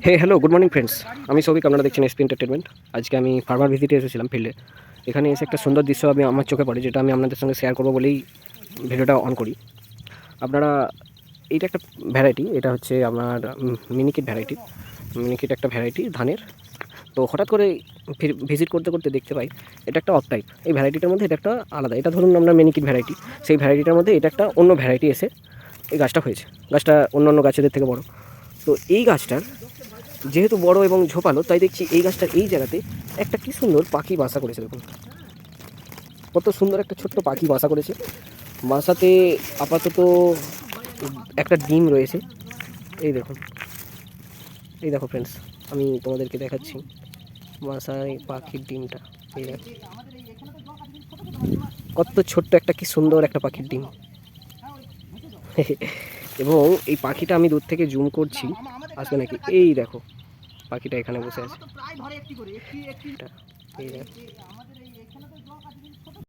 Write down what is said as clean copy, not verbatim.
হে hello good morning friends. আমি সৌভিক, আপনারা দেখছেন এসপি এন্টারটেনমেন্ট। আজকে আমি ফার্মার ভিজিটে এসেছিলাম ফিল্ডে। এখানে এসে একটা সুন্দর দৃশ্য আমার চোখে পড়ে, যেটা আমি আপনাদের সঙ্গে শেয়ার করবো বলেই ভিডিওটা অন করি। আপনারা, এইটা একটা ভ্যারাইটি, এটা হচ্ছে আপনার মিনিকিট ভ্যারাইটি। মিনিকিট একটা ভ্যারাইটি ধানের। তো হঠাৎ করে ভিজিট করতে করতে দেখতে পাই এটা একটা অফ টাইপ। এই ভ্যারাইটিটার মধ্যে এটা একটা আলাদা। এটা ধরুন আমরা মিনিকিট ভ্যারাইটি, সেই ভ্যারাইটিটার মধ্যে এটা একটা অন্য ভ্যারাইটি এসে এই গাছটা হয়েছে। গাছটা অন্য গাছেদের থেকে বড়। তো এই গাছটার যেহেতু বড় এবং ঝোপালো, তাই দেখছি এই গাছটার এই জায়গাতে একটা কি সুন্দর পাখি বাসা করেছে। দেখুন কত সুন্দর একটা ছোট্ট পাখি বাসা করেছে। বাসাতে আপাতত একটা ডিম রয়েছে। এই দেখুন, এই দেখো ফ্রেন্ডস, আমি তোমাদেরকে দেখাচ্ছি বাসায় পাখির ডিমটা। এই দেখো কত ছোট্ট একটা, কি সুন্দর একটা পাখির ডিম। এবং এই পাখিটা আমি দূর থেকে জুম করছি, আসবে নাকি। এই দেখো পাখিটা এখানে বসে আছে। এই দেখো।